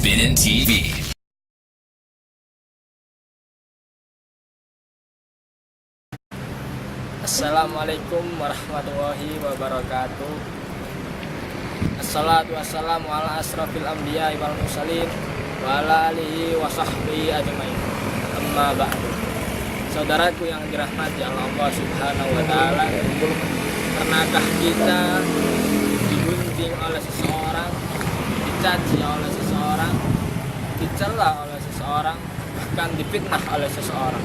Forbidden TV. Assalamualaikum warahmatullahi wabarakatuh. Assalatu wassalamu ala asrafil anbiya wal mursalin wa ala alihi wa sahbihi ajmain. Amma ba'du. Saudaraku yang dirahmati Allah Subhanahu wa taala, pernahkah kita digunjing oleh seseorang, dicaci oleh seseorang, dicela oleh seseorang, bahkan difitnah oleh seseorang?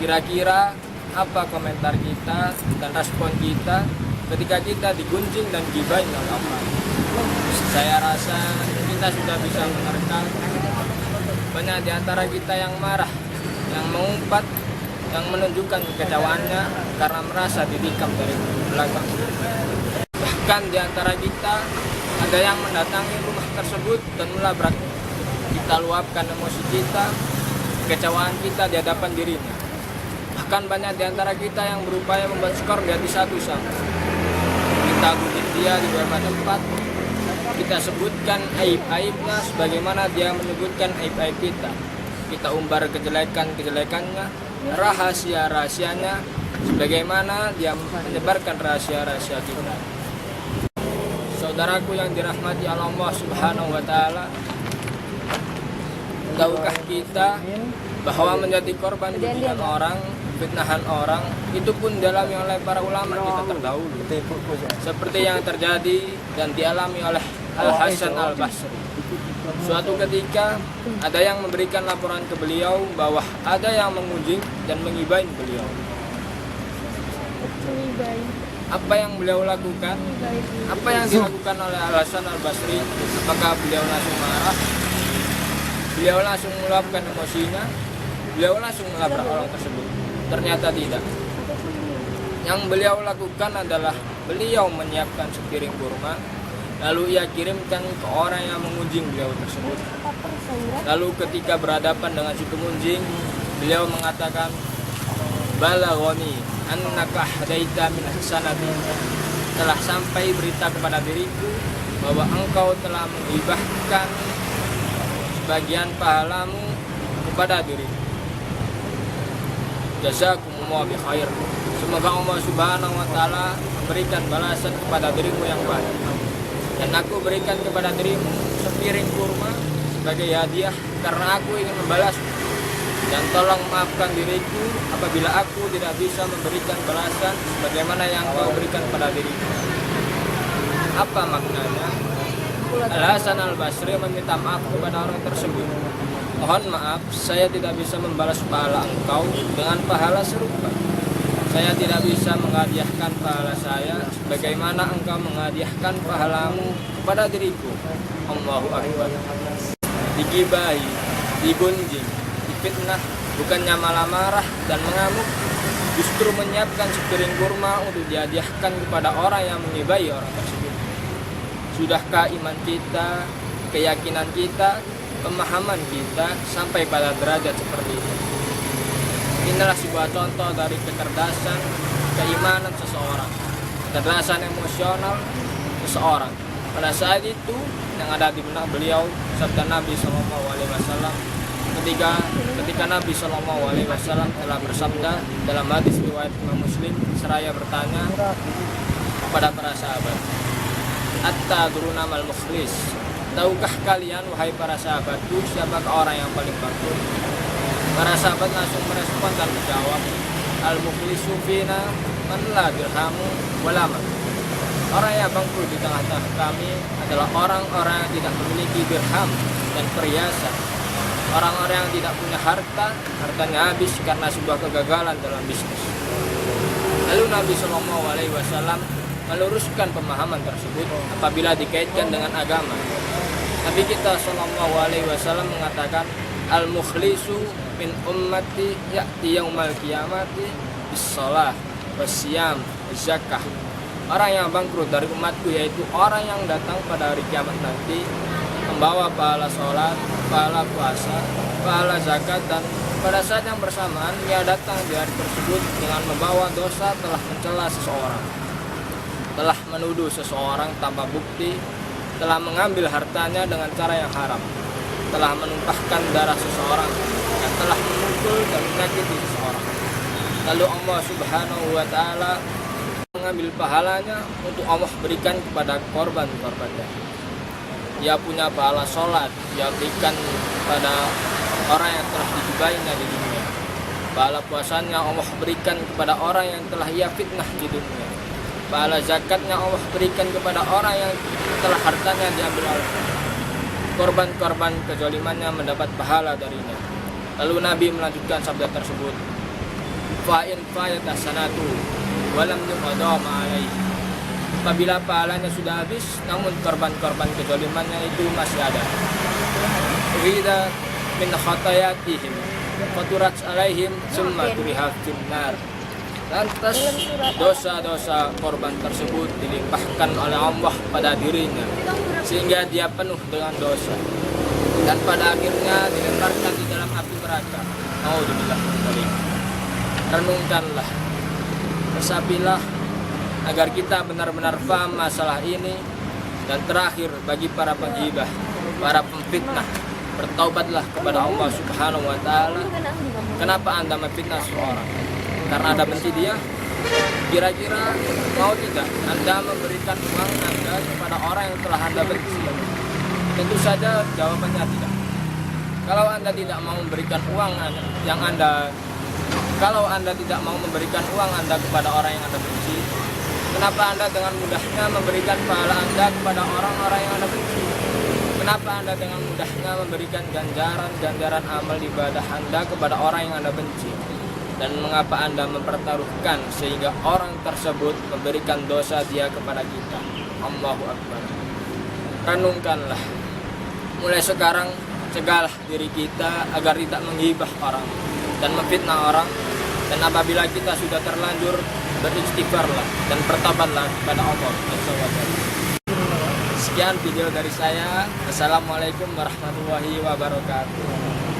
Kira-kira apa komentar kita dan respon kita ketika kita digunjing dan gibahin oleh orang? Saya rasa kita sudah bisa menerka banyak di antara kita yang marah, yang mengumpat, yang menunjukkan kekecewaannya karena merasa ditikam dari belakang. Bahkan di antara kita ada yang mendatangi rumah tersebut dan melabrak. Kita luapkan emosi kita, kekecewaan kita di hadapan dirinya. Bahkan banyak di antara kita yang berupaya membuat skor di hati satu sama. Kita gunjing dia di beberapa tempat, kita sebutkan aib-aibnya sebagaimana dia menyebutkan aib-aib kita. Kita umbar kejelekan-kejelekannya, rahasia-rahasianya sebagaimana dia menyebarkan rahasia-rahasia kita. Saudaraku yang dirahmati Allah Subhanahu wa taala, tahukah kita bahwa menjadi korban bujukan orang, fitnahan orang, itu pun dialami oleh para ulama kita terdahulu, seperti yang terjadi dan dialami oleh Al-Hasan Al-Basri. Suatu ketika ada yang memberikan laporan ke beliau bahwa ada yang mengunjing dan mengibain beliau. Apa yang beliau lakukan? Apa yang dilakukan oleh Al-Hasan Al-Basri? Apakah beliau langsung marah? Beliau langsung meluapkan emosinya? Beliau langsung melabrak orang tersebut? Ternyata tidak. Yang beliau lakukan adalah beliau menyiapkan sepiring kurma, lalu ia kirimkan ke orang yang mengunjing beliau tersebut. Lalu ketika berhadapan dengan si pengunjing, beliau mengatakan, "Balaghani annaka hadaita min hasanati." Telah sampai berita kepada diriku bahwa engkau telah menghibahkan sebagian pahalamu kepada diriku. Jazakumullah bi khair. Semoga Allah Subhanahu wa taala memberikan balasan kepada dirimu yang baik. Dan aku berikan kepada dirimu sepiring kurma sebagai hadiah karena aku ingin membalas. Dan tolong maafkan diriku apabila aku tidak bisa memberikan balasan sebagaimana yang kau berikan pada diriku. Apa maknanya? Al-Hasan Al-Basri meminta maaf kepada orang tersebut. Mohon maaf, saya tidak bisa membalas pahala engkau dengan pahala serupa. Saya tidak bisa menghadiahkan pahala saya sebagaimana engkau menghadiahkan pahalamu kepada diriku. Allahu Akbar. Digibahi, digunjing, difitnah, bukannya malah marah dan mengamuk, justru menyiapkan sepiring kurma untuk dihadiahkan kepada orang yang mengibahi orang tersebut. Sudahkah iman kita, keyakinan kita, pemahaman kita sampai pada derajat seperti ini? Inilah sebuah contoh dari kecerdasan, keimanan seseorang, kecerdasan emosional seseorang. Pada saat itu yang ada di benak beliau sabda Nabi SAW ketika Nabi SAW telah bersabda dalam hadis riwayat Imam Muslim, seraya bertanya kepada para sahabat, "At-tadruna mal mukhlis?" Tahukah kalian wahai para sahabatku siapakah orang yang paling bangkrut? Para sahabat langsung merespon dan menjawab, "Al-mukhlisu fina man la dirhamu wala man." Orang yang bangkrut di tengah-tengah kami adalah orang-orang yang tidak memiliki dirham dan perhiasan. Orang-orang yang tidak punya harta, hartanya habis karena sebuah kegagalan dalam bisnis. Lalu Nabi SAW meluruskan pemahaman tersebut apabila dikaitkan dengan agama. Nabi kita SAW mengatakan, "Al-mukhlisu min ummati ya'ti yaumal qiyamati bis-shalah was-siyam zakah." Orang yang bangkrut dari umatku yaitu orang yang datang pada hari kiamat nanti membawa pahala sholat, pahala puasa, pahala zakat, dan pada saat yang bersamaan ia datang di hari tersebut dengan membawa dosa telah mencela seseorang, telah menuduh seseorang tanpa bukti, telah mengambil hartanya dengan cara yang haram, telah menumpahkan darah seseorang, dan telah memukul dan menyakiti seseorang. Lalu Allah Subhanahu wa Ta'ala mengambil pahalanya untuk Allah berikan kepada korban-korbannya. Dia punya pahala sholat, dia berikan pada orang yang telah dijubainya di dunia. Pahala puasanya Allah berikan kepada orang yang telah ia fitnah di dunia. Pahala zakatnya Allah berikan kepada orang yang telah hartanya diambil oleh korban-korban kezalimannya mendapat pahala darinya. Lalu Nabi melanjutkan sabda tersebut, fa'in fayata sanatu walam yuqada ma'alaihi. Apabila pahalanya sudah habis namun korban-korban kezalimannya itu masih ada, wida min khatayatihim faturat alaihim summa turihaf finnar. Lantas dosa-dosa korban tersebut dilimpahkan oleh Allah pada dirinya sehingga dia penuh dengan dosa, dan pada akhirnya dilemparkan di dalam api neraka. Naudzubillah. Renungkanlah, resapilah agar kita benar-benar paham masalah ini. Dan terakhir, bagi para penghibah, para pemfitnah, bertaubatlah kepada Allah Subhanahu wa Ta'ala. Kenapa Anda memfitnah seorang? Karena Anda benci dia? Kira-kira mau tidak Anda memberikan uang Anda kepada orang yang telah Anda benci? Tentu saja jawabannya tidak. Kalau Anda tidak mau memberikan uang kalau Anda tidak mau memberikan uang Anda kepada orang yang Anda benci, kenapa Anda dengan mudahnya memberikan pahala Anda kepada orang-orang yang Anda benci? Kenapa Anda dengan mudahnya memberikan ganjaran amal ibadah Anda kepada orang yang Anda benci? Dan mengapa Anda mempertaruhkan sehingga orang tersebut memberikan dosa dia kepada kita? Allahu Akbar. Renungkanlah. Mulai sekarang cegahlah diri kita agar tidak menghibah orang dan memfitnah orang. Dan apabila kita sudah terlanjur, beristighfarlah dan bertobatlah kepada Allah SWT. Sekian video dari saya. Assalamualaikum warahmatullahi wabarakatuh.